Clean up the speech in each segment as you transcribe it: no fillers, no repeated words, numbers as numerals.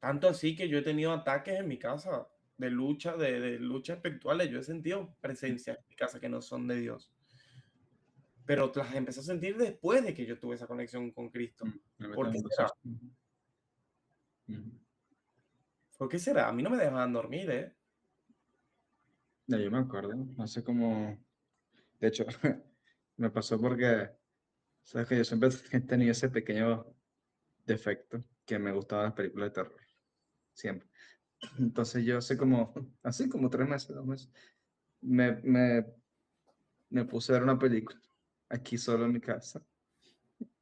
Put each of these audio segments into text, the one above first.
Tanto así que yo he tenido ataques en mi casa de lucha espirituales. Yo he sentido presencias en mi casa que no son de Dios. Pero las empecé a sentir después de que yo tuve esa conexión con Cristo. A mí ¿Por qué también me pasó será? eso. Ujú. ¿Por qué será? A mí no me dejaban dormir, ¿eh? Ya, yo me acuerdo, hace como, de hecho, me pasó porque, sabes que yo siempre he tenido ese pequeño defecto que me gustaban las películas de terror, siempre. Entonces yo hace como, así como 3 meses, 2 meses, me, me, me puse a ver una película aquí solo en mi casa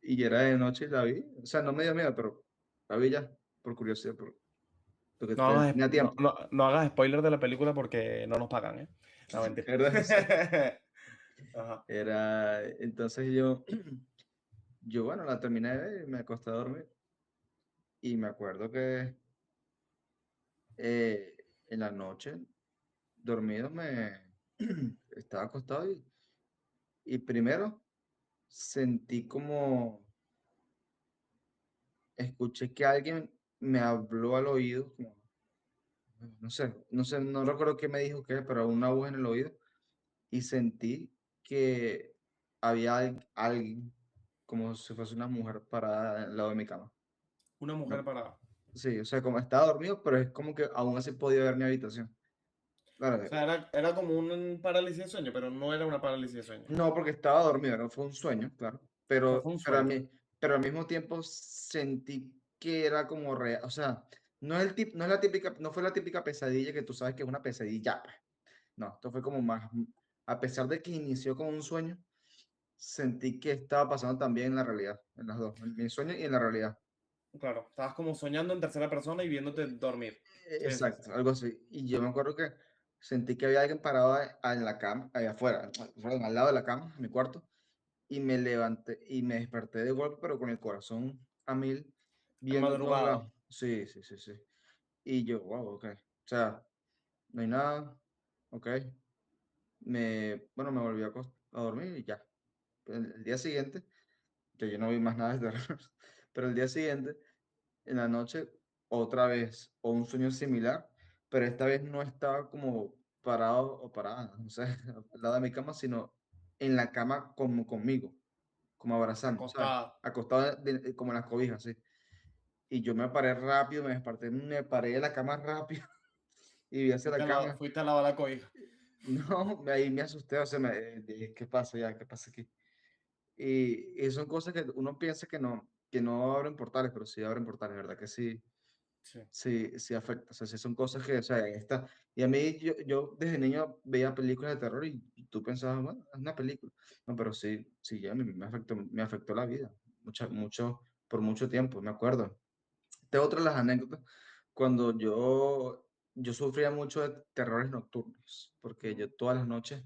y era de noche y la vi, o sea, no me dio miedo, pero la vi ya, por curiosidad, porque tenía tiempo, No hagas spoiler de la película porque no nos pagan, ¿eh? No, mentira. ¿verdad? Sí. Ajá. Entonces yo, bueno, la terminé de ver y me acosté a dormir. Y me acuerdo que en la noche, dormido, estaba acostado y primero sentí como, escuché que alguien me habló al oído, como, no sé, no recuerdo qué me dijo qué, pero una voz en el oído y sentí que había alguien, como si fuese una mujer parada al lado de mi cama. Una mujer No, parada. sí, o sea, como estaba dormido, pero es como que aún así podía ver mi habitación. Claro, O sea, era como un parálisis de sueño, pero no era una parálisis de sueño. no, porque estaba dormido, no fue un sueño, claro, O sea, fue un pero, sueño. pero al mismo tiempo sentí que era como real, o sea, no es la típica, no fue la típica pesadilla que tú sabes que es una pesadilla, pues. No, esto fue como más, a pesar de que inició como un sueño, sentí que estaba pasando también en la realidad, en las dos, en mi sueño y en la realidad. Claro, estabas como soñando en tercera persona y viéndote dormir. Sí, sí, sí. Exacto, algo así. Y yo me acuerdo que sentí que había alguien parado en la cama, allá afuera, perdón, al lado de la cama, en mi cuarto, y me levanté y me desperté de golpe, pero con el corazón a mil, En viendo a todos madrugada. lados. Sí, sí, sí, sí. Y yo, wow, ok. O sea, no hay nada, ok. Bueno, me volví a dormir y ya. El día siguiente, que yo no vi más nada de terror, pero el día siguiente, en la noche, otra vez, o un sueño similar, pero esta vez no estaba como parado o parada, no sé, al lado de mi cama, sino en la cama como conmigo, como abrazando, ¿sabes? Acostada. Acostado como en las cobijas, sí. Y yo me paré rápido, me desperté, me paré de la cama rápido y vi hacia la cama. Fuiste a lavar la cobija. No, ahí me asusté, o sea, dije, ¿qué pasa ya? ¿Qué pasa aquí? Y son cosas que uno piensa que no abren portales, pero sí abren portales, ¿verdad? Que sí, Sí. sí, sí afecta. O sea, sí son cosas que, o sea, esta. Y a mí, yo desde niño veía películas de terror y tú pensabas, bueno, es una película. No, pero sí, sí, ya me afectó la vida. Por mucho tiempo, me acuerdo. Tengo otra de las anécdotas, cuando yo sufría mucho de terrores nocturnos, porque yo todas las noches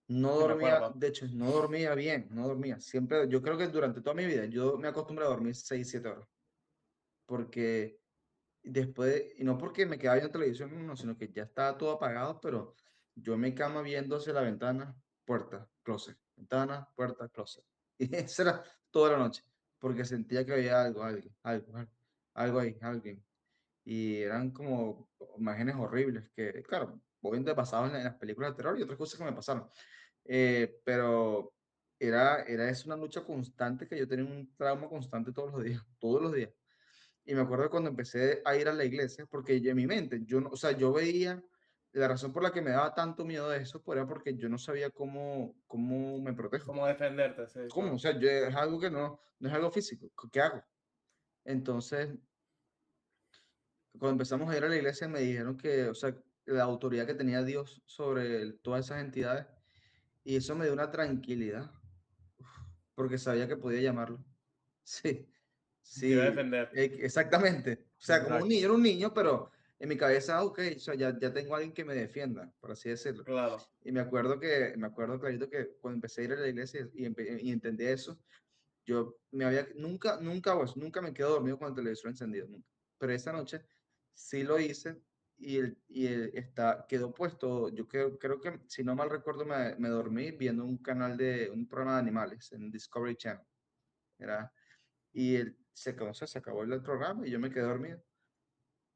no Sí, me dormía, acuerdo. de hecho, no dormía bien, no dormía. Siempre, yo creo que durante toda mi vida, yo me acostumbré a dormir 6 7 horas, porque después, y no porque me quedaba viendo televisión, no, sino que ya estaba todo apagado, pero yo en mi cama viendo hacia la ventana, puerta, closet, ventana, puerta, closet. Y eso era toda la noche, porque sentía que había algo, algo ahí, alguien. Y eran como imágenes horribles que, claro, obviamente pasaban en las películas de terror y otras cosas que me pasaron. Pero es una lucha constante que yo tenía un trauma constante todos los días. Y me acuerdo cuando empecé a ir a la iglesia, porque en mi mente, yo no, o sea, yo veía la razón por la que me daba tanto miedo de eso, era porque yo no sabía cómo me protejo. ¿Cómo defenderte? Sí, ¿Cómo? O claro. sea, es algo que no es algo físico. ¿Qué hago? Entonces, cuando empezamos a ir a la iglesia, me dijeron que, o sea, la autoridad que tenía Dios sobre todas esas entidades, y eso me dio una tranquilidad, porque sabía que podía llamarlo. Sí, Te iba a sí, defender. exactamente. O sea, como un Exacto. niño, era un niño, pero en mi cabeza, ok, o sea, ya tengo a alguien que me defienda, por así decirlo. Claro. Y me acuerdo clarito que cuando empecé a ir a la iglesia y entendí eso, nunca me quedo dormido con el televisor encendido, nunca. Pero esa noche sí lo hice quedó puesto, yo creo que, si no mal recuerdo, me dormí viendo un programa de animales en Discovery Channel. Era, se acabó el programa y yo me quedé dormido.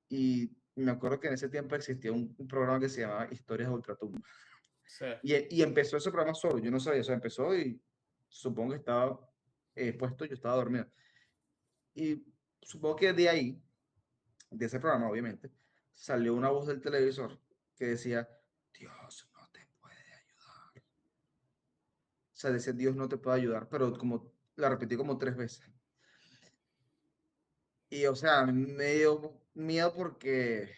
Y me acuerdo que en ese tiempo existía un programa que se llamaba Historias de Ultratumba. Sí, Y empezó ese programa solo, yo no sabía, o sea, empezó y supongo que estaba puesto, yo estaba dormido. Y supongo que de ahí, de ese programa, obviamente, salió una voz del televisor que decía, Dios no te puede ayudar. O sea, decía, Dios no te puede ayudar, pero como la repetí como 3 veces. Y, o sea, me dio miedo porque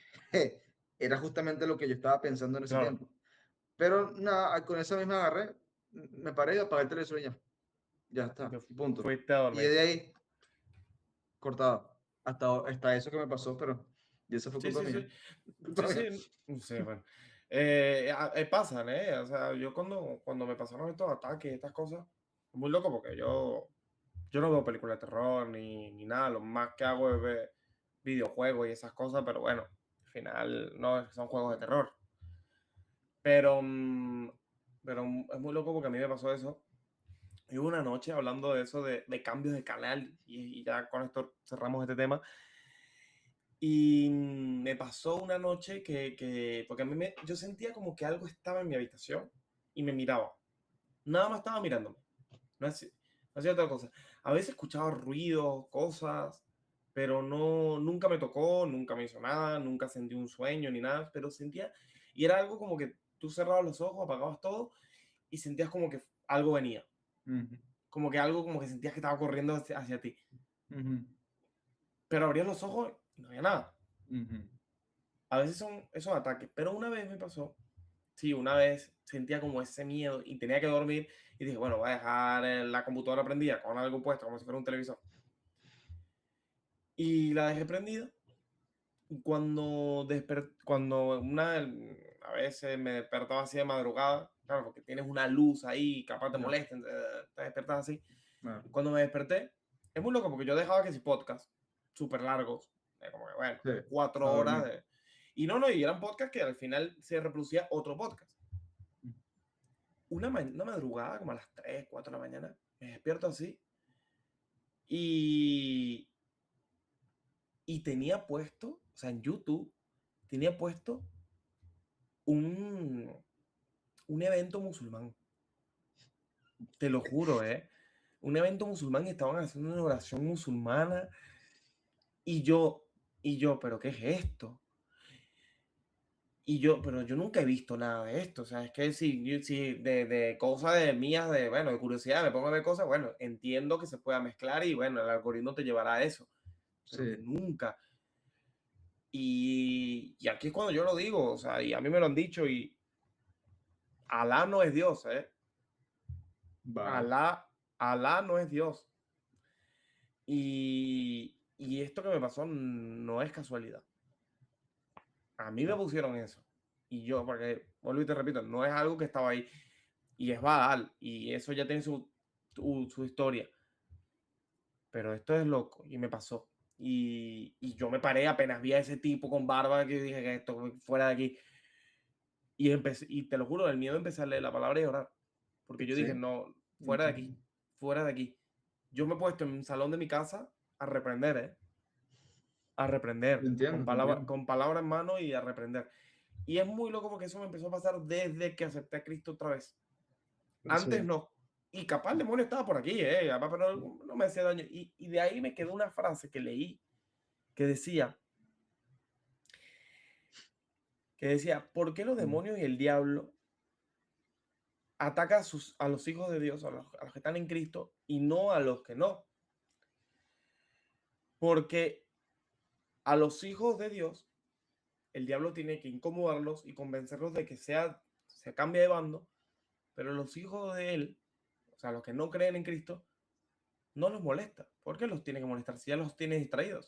era justamente lo que yo estaba pensando en ese claro. tiempo. Pero nada, con esa misma agarré, me paré y apagué el televisor y ya. Ya Y te está, punto. fuiste a Y dormir. de ahí, cortado. Hasta eso que me pasó, pero y eso fue Sí, culpa sí, mía. sí. Sí, Culpa mía. sí. Sí, bueno. Pasan, ¿eh? O sea, yo cuando me pasaron estos ataques, estas cosas, muy loco porque yo no veo películas de terror ni nada. Lo más que hago es ver videojuegos y esas cosas, pero bueno, al final no son juegos de terror. Pero, pero es muy loco porque a mí me pasó eso. Y hubo una noche hablando de eso, de cambios de canal, y ya con esto cerramos este tema. Y me pasó una noche porque a mí yo sentía como que algo estaba en mi habitación y me miraba. Nada más estaba mirándome. No hacía otra cosa. A veces escuchaba ruidos, cosas, pero nunca me tocó, nunca me hizo nada, nunca sentí un sueño ni nada, pero sentía, y era algo como que tú cerrabas los ojos, apagabas todo y sentías como que algo venía, Ujú, como que algo como que sentías que estaba corriendo hacia ti, ujú, pero abrías los ojos y no había nada. ujú. A veces son esos ataques, pero una vez me pasó, sí, una vez sentía como ese miedo y tenía que dormir y dije, bueno, voy a dejar la computadora prendida con algo puesto, como si fuera un televisor. Y la dejé prendida. Y cuando a veces me despertaba así de madrugada, claro, porque tienes una luz ahí, capaz te Ya, molesta, te despertas así. claro. Cuando me desperté, es muy loco porque yo dejaba que si podcast súper largos, de como que bueno, Sí, 4 horas a dormir. de... Y no, y eran podcasts que al final se reproducía otro podcast. Una madrugada, como a las 3 4 de la mañana, me despierto así y, y tenía puesto, o sea, en YouTube, tenía puesto un, un evento musulmán. Te lo juro, ¿eh? Un evento musulmán y estaban haciendo una oración musulmana y ¿pero qué es esto? Pero yo nunca he visto nada de esto. O sea, es que si de cosas de mías, bueno, de curiosidad, me pongo a ver cosas, bueno, entiendo que se pueda mezclar y bueno, el algoritmo te llevará a eso, pero que Sí, nunca. Y aquí es cuando yo lo digo, o sea, y a mí me lo han dicho y Alá no es Dios, ¿eh? vale. Alá no es Dios. Y esto que me pasó no es casualidad. A mí me Ya, pusieron eso. Y yo, porque, vuelvo y te repito, no es algo que estaba ahí. Y es Baal. Y eso ya tiene su historia. Pero esto es loco. Y me pasó. Y yo me paré apenas vi a ese tipo con barba que dije que esto fuera de aquí. Y te lo juro, el miedo empecé a leer la palabra y a orar. Porque yo sí, dije, no, fuera de entiendo. aquí. Fuera de aquí. Yo me he puesto en un salón de mi casa a reprender, ¿eh? A Te reprender, entiendo, te entiendo. con palabra en mano y a reprender. Y es muy loco porque eso me empezó a pasar desde que acepté a Cristo otra vez. Antes Sí, no. Y capaz el demonio estaba por aquí, capaz, pero no me hacía daño. Y de ahí me quedó una frase que leí que decía, ¿por qué los mm, demonios y el diablo atacan a los hijos de Dios, a los que están en Cristo, y no a los que no? Porque a los hijos de Dios, el diablo tiene que incomodarlos y convencerlos de que se cambie de bando, pero los hijos de él, o sea, los que no creen en Cristo, no los molesta. ¿Por qué los tiene que molestar si ya los tiene distraídos?